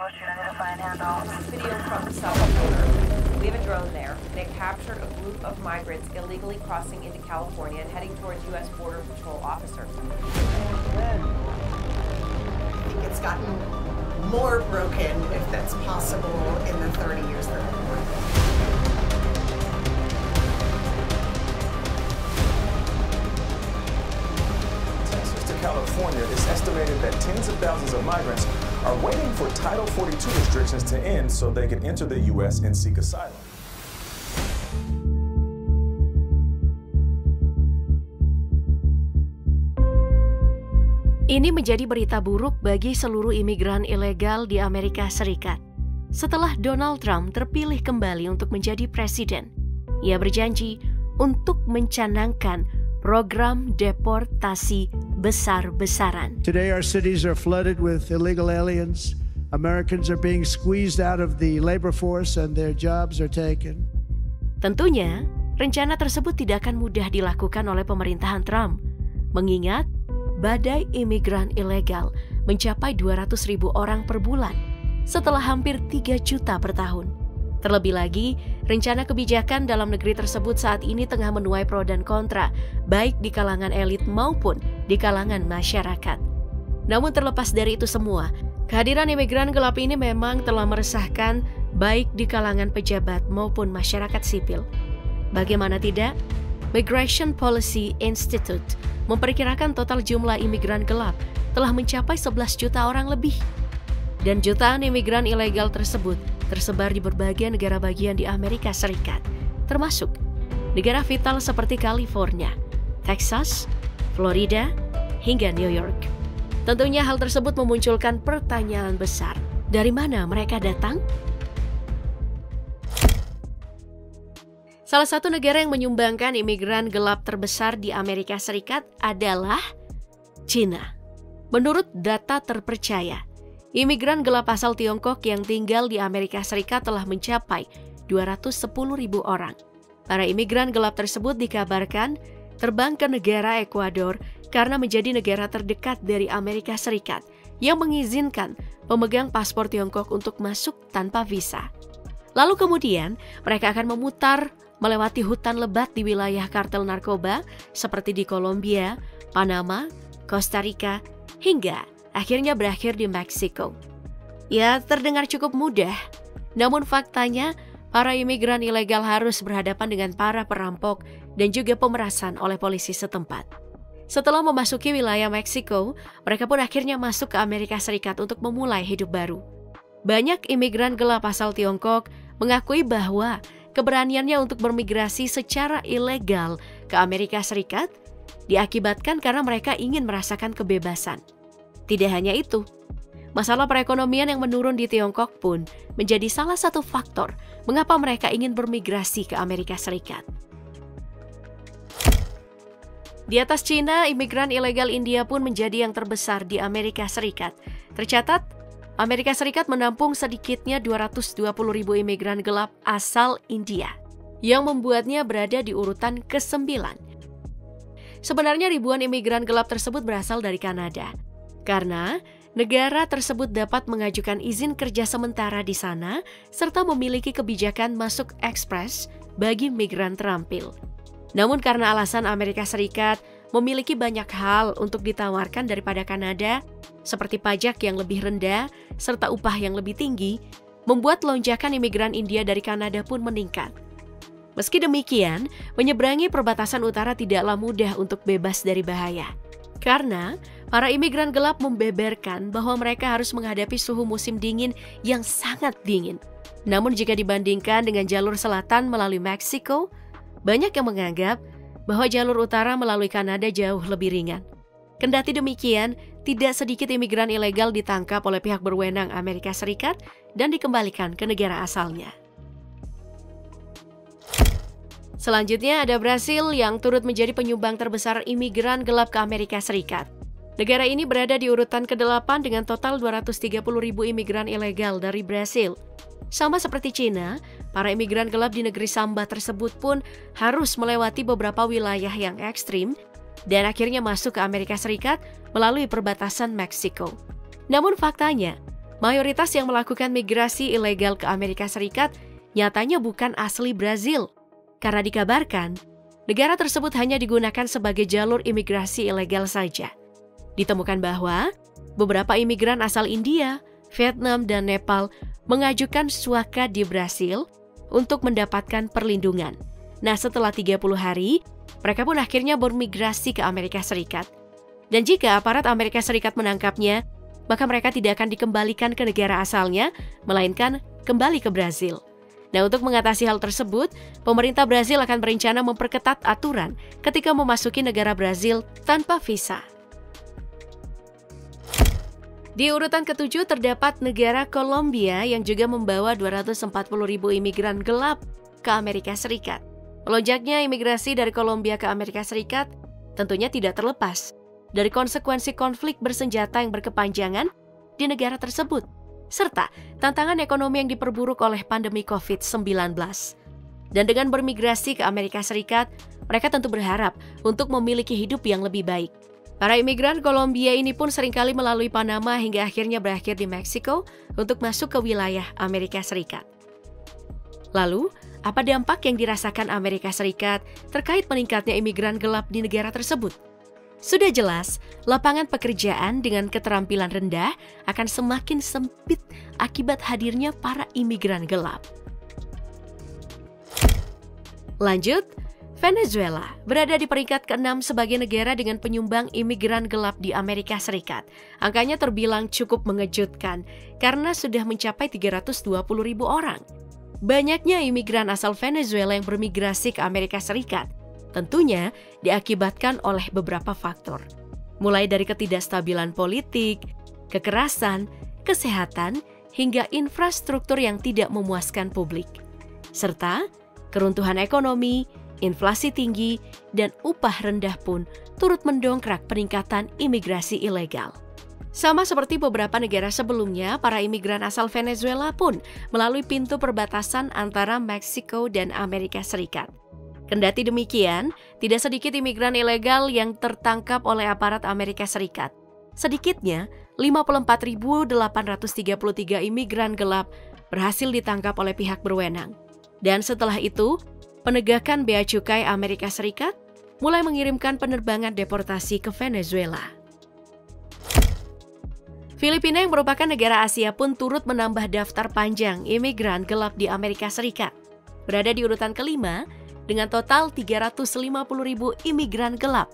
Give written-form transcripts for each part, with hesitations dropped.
Video from the southern border. We have a drone there. They captured a group of migrants illegally crossing into California and heading towards U.S. Border Patrol officers. I think it's gotten more broken, if that's possible, in the 30 years that I've worked. Texas to California, it's estimated that tens of thousands of migrants are waiting for Title 42 restrictions to end so they can enter the U.S. and seek asylum. Ini menjadi berita buruk bagi seluruh imigran ilegal di Amerika Serikat. Setelah Donald Trump terpilih kembali untuk menjadi presiden, ia berjanji untuk mencanangkan program deportasi besar-besaran. Today our cities are flooded with illegal aliens. Americans are being squeezed out of the labor force and their jobs are taken. Tentunya, rencana tersebut tidak akan mudah dilakukan oleh pemerintahan Trump, mengingat badai imigran ilegal mencapai 200.000 orang per bulan setelah hampir 3 juta per tahun. Terlebih lagi, rencana kebijakan dalam negeri tersebut saat ini tengah menuai pro dan kontra, baik di kalangan elit maupun di kalangan masyarakat. Namun terlepas dari itu semua, kehadiran imigran gelap ini memang telah meresahkan baik di kalangan pejabat maupun masyarakat sipil. Bagaimana tidak? Migration Policy Institute memperkirakan total jumlah imigran gelap telah mencapai 11 juta orang lebih. Dan jutaan imigran ilegal tersebut tersebar di berbagai negara bagian di Amerika Serikat, termasuk negara vital seperti California, Texas, Florida, hingga New York. Tentunya hal tersebut memunculkan pertanyaan besar. Dari mana mereka datang? Salah satu negara yang menyumbangkan imigran gelap terbesar di Amerika Serikat adalah China. Menurut data terpercaya, imigran gelap asal Tiongkok yang tinggal di Amerika Serikat telah mencapai 210.000 orang. Para imigran gelap tersebut dikabarkan terbang ke negara Ekuador karena menjadi negara terdekat dari Amerika Serikat yang mengizinkan pemegang paspor Tiongkok untuk masuk tanpa visa. Lalu kemudian mereka akan memutar melewati hutan lebat di wilayah kartel narkoba seperti di Kolombia, Panama, Costa Rica, hingga akhirnya berakhir di Meksiko. Ya, terdengar cukup mudah. Namun faktanya, para imigran ilegal harus berhadapan dengan para perampok dan juga pemerasan oleh polisi setempat. Setelah memasuki wilayah Meksiko, mereka pun akhirnya masuk ke Amerika Serikat untuk memulai hidup baru. Banyak imigran gelap asal Tiongkok mengakui bahwa keberaniannya untuk bermigrasi secara ilegal ke Amerika Serikat diakibatkan karena mereka ingin merasakan kebebasan. Tidak hanya itu, masalah perekonomian yang menurun di Tiongkok pun menjadi salah satu faktor mengapa mereka ingin bermigrasi ke Amerika Serikat. Di atas Cina, imigran ilegal India pun menjadi yang terbesar di Amerika Serikat. Tercatat, Amerika Serikat menampung sedikitnya 220.000 imigran gelap asal India, yang membuatnya berada di urutan ke-9. Sebenarnya ribuan imigran gelap tersebut berasal dari Kanada, karena negara tersebut dapat mengajukan izin kerja sementara di sana, serta memiliki kebijakan masuk ekspres bagi migran terampil. Namun karena alasan Amerika Serikat memiliki banyak hal untuk ditawarkan daripada Kanada, seperti pajak yang lebih rendah serta upah yang lebih tinggi, membuat lonjakan imigran India dari Kanada pun meningkat. Meski demikian, menyeberangi perbatasan utara tidaklah mudah untuk bebas dari bahaya. Karena para imigran gelap membeberkan bahwa mereka harus menghadapi suhu musim dingin yang sangat dingin. Namun jika dibandingkan dengan jalur selatan melalui Meksiko, banyak yang menganggap bahwa jalur utara melalui Kanada jauh lebih ringan. Kendati demikian, tidak sedikit imigran ilegal ditangkap oleh pihak berwenang Amerika Serikat dan dikembalikan ke negara asalnya. Selanjutnya ada Brasil yang turut menjadi penyumbang terbesar imigran gelap ke Amerika Serikat. Negara ini berada di urutan ke-8 dengan total 230.000 imigran ilegal dari Brasil. Sama seperti Cina, para imigran gelap di negeri Samba tersebut pun harus melewati beberapa wilayah yang ekstrim dan akhirnya masuk ke Amerika Serikat melalui perbatasan Meksiko. Namun faktanya, mayoritas yang melakukan migrasi ilegal ke Amerika Serikat nyatanya bukan asli Brazil. Karena dikabarkan, negara tersebut hanya digunakan sebagai jalur imigrasi ilegal saja. Ditemukan bahwa beberapa imigran asal India, Vietnam, dan Nepal mengajukan suaka di Brasil untuk mendapatkan perlindungan. Nah, setelah 30 hari, mereka pun akhirnya bermigrasi ke Amerika Serikat. Dan jika aparat Amerika Serikat menangkapnya, maka mereka tidak akan dikembalikan ke negara asalnya, melainkan kembali ke Brasil. Nah, untuk mengatasi hal tersebut, pemerintah Brasil akan berencana memperketat aturan ketika memasuki negara Brasil tanpa visa. Di urutan ke-7 terdapat negara Kolombia yang juga membawa 240.000 imigran gelap ke Amerika Serikat. Melonjaknya imigrasi dari Kolombia ke Amerika Serikat tentunya tidak terlepas dari konsekuensi konflik bersenjata yang berkepanjangan di negara tersebut, serta tantangan ekonomi yang diperburuk oleh pandemi COVID-19. Dan dengan bermigrasi ke Amerika Serikat, mereka tentu berharap untuk memiliki hidup yang lebih baik. Para imigran Kolombia ini pun seringkali melalui Panama hingga akhirnya berakhir di Meksiko untuk masuk ke wilayah Amerika Serikat. Lalu, apa dampak yang dirasakan Amerika Serikat terkait meningkatnya imigran gelap di negara tersebut? Sudah jelas, lapangan pekerjaan dengan keterampilan rendah akan semakin sempit akibat hadirnya para imigran gelap. Lanjut, Venezuela berada di peringkat ke-6 sebagai negara dengan penyumbang imigran gelap di Amerika Serikat. Angkanya terbilang cukup mengejutkan karena sudah mencapai 320.000 orang. Banyaknya imigran asal Venezuela yang bermigrasi ke Amerika Serikat tentunya diakibatkan oleh beberapa faktor. Mulai dari ketidakstabilan politik, kekerasan, kesehatan, hingga infrastruktur yang tidak memuaskan publik. Serta keruntuhan ekonomi, inflasi tinggi, dan upah rendah pun turut mendongkrak peningkatan imigrasi ilegal. Sama seperti beberapa negara sebelumnya, para imigran asal Venezuela pun melalui pintu perbatasan antara Meksiko dan Amerika Serikat. Kendati demikian, tidak sedikit imigran ilegal yang tertangkap oleh aparat Amerika Serikat. Sedikitnya, 54.833 imigran gelap berhasil ditangkap oleh pihak berwenang. Dan setelah itu, penegakan bea cukai Amerika Serikat mulai mengirimkan penerbangan deportasi ke Venezuela. Filipina yang merupakan negara Asia pun turut menambah daftar panjang imigran gelap di Amerika Serikat. Berada di urutan kelima dengan total 350.000 imigran gelap.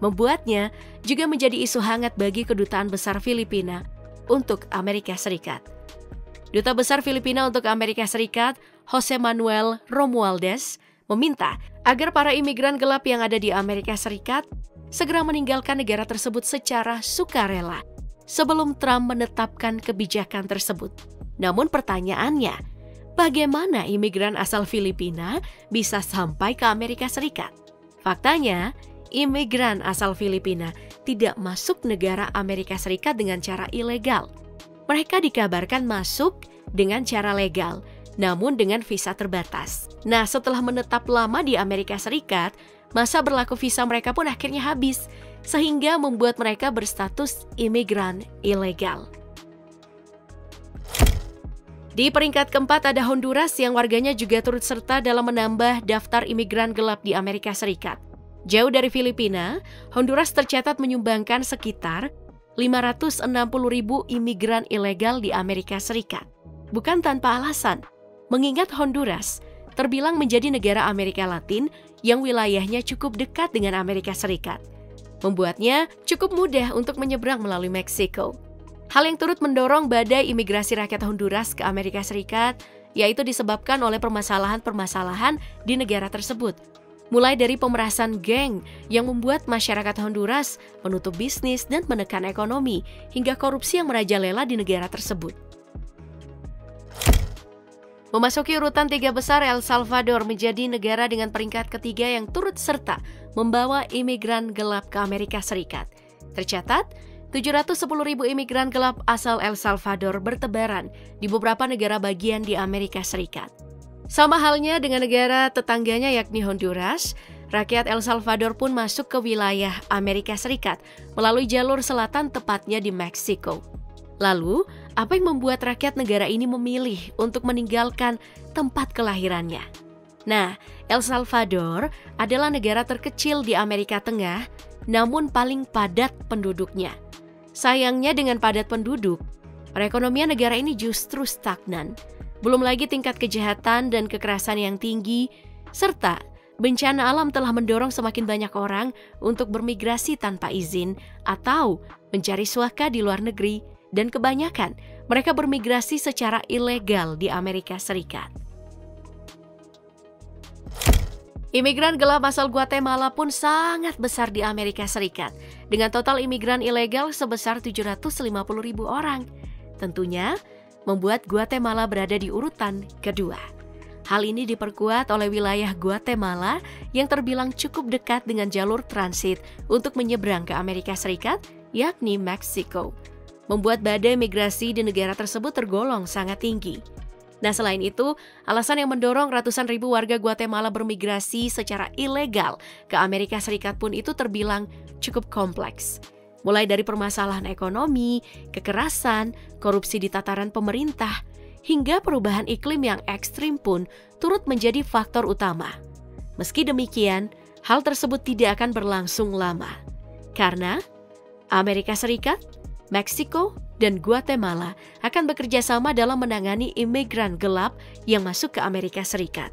Membuatnya juga menjadi isu hangat bagi Kedutaan Besar Filipina untuk Amerika Serikat. Duta Besar Filipina untuk Amerika Serikat, Jose Manuel Romualdez, meminta agar para imigran gelap yang ada di Amerika Serikat segera meninggalkan negara tersebut secara sukarela sebelum Trump menetapkan kebijakan tersebut. Namun pertanyaannya, bagaimana imigran asal Filipina bisa sampai ke Amerika Serikat? Faktanya, imigran asal Filipina tidak masuk negara Amerika Serikat dengan cara ilegal. Mereka dikabarkan masuk dengan cara legal, namun dengan visa terbatas. Nah, setelah menetap lama di Amerika Serikat, masa berlaku visa mereka pun akhirnya habis, sehingga membuat mereka berstatus imigran ilegal. Di peringkat keempat ada Honduras yang warganya juga turut serta dalam menambah daftar imigran gelap di Amerika Serikat. Jauh dari Filipina, Honduras tercatat menyumbangkan sekitar 560.000 imigran ilegal di Amerika Serikat. Bukan tanpa alasan, mengingat Honduras terbilang menjadi negara Amerika Latin yang wilayahnya cukup dekat dengan Amerika Serikat. Membuatnya cukup mudah untuk menyeberang melalui Meksiko. Hal yang turut mendorong badai imigrasi rakyat Honduras ke Amerika Serikat, yaitu disebabkan oleh permasalahan-permasalahan di negara tersebut. Mulai dari pemerasan geng yang membuat masyarakat Honduras menutup bisnis dan menekan ekonomi, hingga korupsi yang merajalela di negara tersebut. Memasuki urutan 3 besar, El Salvador menjadi negara dengan peringkat ketiga yang turut serta membawa imigran gelap ke Amerika Serikat. Tercatat, 710.000 imigran gelap asal El Salvador bertebaran di beberapa negara bagian di Amerika Serikat. Sama halnya dengan negara tetangganya yakni Honduras, rakyat El Salvador pun masuk ke wilayah Amerika Serikat melalui jalur selatan tepatnya di Meksiko. Lalu, apa yang membuat rakyat negara ini memilih untuk meninggalkan tempat kelahirannya? Nah, El Salvador adalah negara terkecil di Amerika Tengah, namun paling padat penduduknya. Sayangnya dengan padat penduduk, perekonomian negara ini justru stagnan. Belum lagi tingkat kejahatan dan kekerasan yang tinggi, serta bencana alam telah mendorong semakin banyak orang untuk bermigrasi tanpa izin atau mencari suaka di luar negeri, dan kebanyakan mereka bermigrasi secara ilegal di Amerika Serikat. Imigran gelap asal Guatemala pun sangat besar di Amerika Serikat, dengan total imigran ilegal sebesar 750.000 orang. Tentunya membuat Guatemala berada di urutan kedua. Hal ini diperkuat oleh wilayah Guatemala yang terbilang cukup dekat dengan jalur transit untuk menyeberang ke Amerika Serikat, yakni Meksiko, membuat badai migrasi di negara tersebut tergolong sangat tinggi. Nah, selain itu, alasan yang mendorong ratusan ribu warga Guatemala bermigrasi secara ilegal ke Amerika Serikat pun itu terbilang cukup kompleks. Mulai dari permasalahan ekonomi, kekerasan, korupsi di tataran pemerintah, hingga perubahan iklim yang ekstrim pun turut menjadi faktor utama. Meski demikian, hal tersebut tidak akan berlangsung lama. Karena Amerika Serikat, Meksiko, dan Guatemala akan bekerja sama dalam menangani imigran gelap yang masuk ke Amerika Serikat.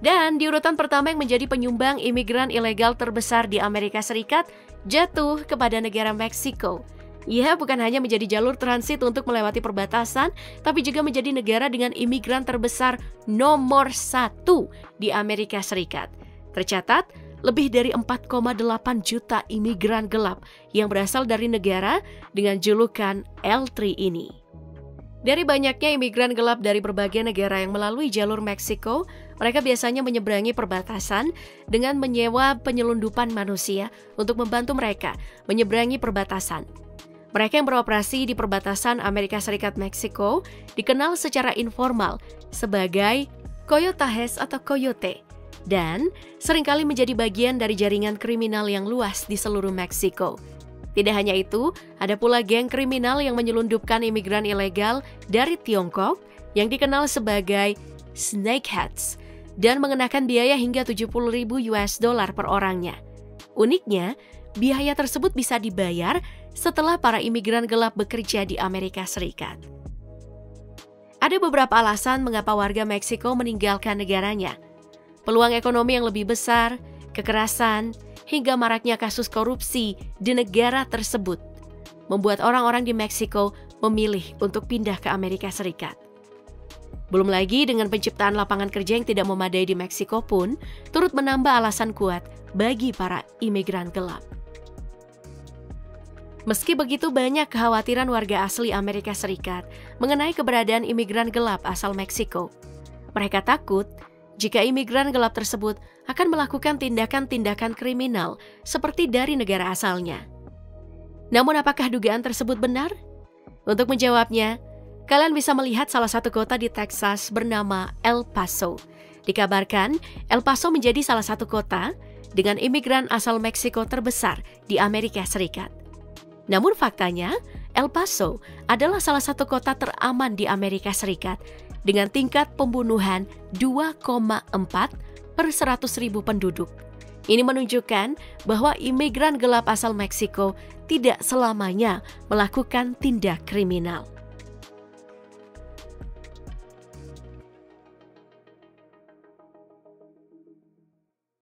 Dan di urutan pertama yang menjadi penyumbang imigran ilegal terbesar di Amerika Serikat jatuh kepada negara Meksiko. Ia bukan hanya menjadi jalur transit untuk melewati perbatasan, tapi juga menjadi negara dengan imigran terbesar nomor 1 di Amerika Serikat. Tercatat, lebih dari 4,8 juta imigran gelap yang berasal dari negara dengan julukan L3 ini. Dari banyaknya imigran gelap dari berbagai negara yang melalui jalur Meksiko, mereka biasanya menyeberangi perbatasan dengan menyewa penyelundupan manusia untuk membantu mereka menyeberangi perbatasan. Mereka yang beroperasi di perbatasan Amerika Serikat-Meksiko dikenal secara informal sebagai coyotajes atau coyote, dan seringkali menjadi bagian dari jaringan kriminal yang luas di seluruh Meksiko. Tidak hanya itu, ada pula geng kriminal yang menyelundupkan imigran ilegal dari Tiongkok yang dikenal sebagai snakeheads dan mengenakan biaya hingga $70.000 per orangnya. Uniknya, biaya tersebut bisa dibayar setelah para imigran gelap bekerja di Amerika Serikat. Ada beberapa alasan mengapa warga Meksiko meninggalkan negaranya. Peluang ekonomi yang lebih besar, kekerasan, hingga maraknya kasus korupsi di negara tersebut membuat orang-orang di Meksiko memilih untuk pindah ke Amerika Serikat. Belum lagi dengan penciptaan lapangan kerja yang tidak memadai di Meksiko pun turut menambah alasan kuat bagi para imigran gelap. Meski begitu, banyak kekhawatiran warga asli Amerika Serikat mengenai keberadaan imigran gelap asal Meksiko. Mereka takut jika imigran gelap tersebut akan melakukan tindakan-tindakan kriminal seperti dari negara asalnya. Namun apakah dugaan tersebut benar? Untuk menjawabnya, kalian bisa melihat salah satu kota di Texas bernama El Paso. Dikabarkan, El Paso menjadi salah satu kota dengan imigran asal Meksiko terbesar di Amerika Serikat. Namun faktanya, El Paso adalah salah satu kota teraman di Amerika Serikat dengan tingkat pembunuhan 2,4 per 100.000 penduduk. Ini menunjukkan bahwa imigran gelap asal Meksiko tidak selamanya melakukan tindak kriminal.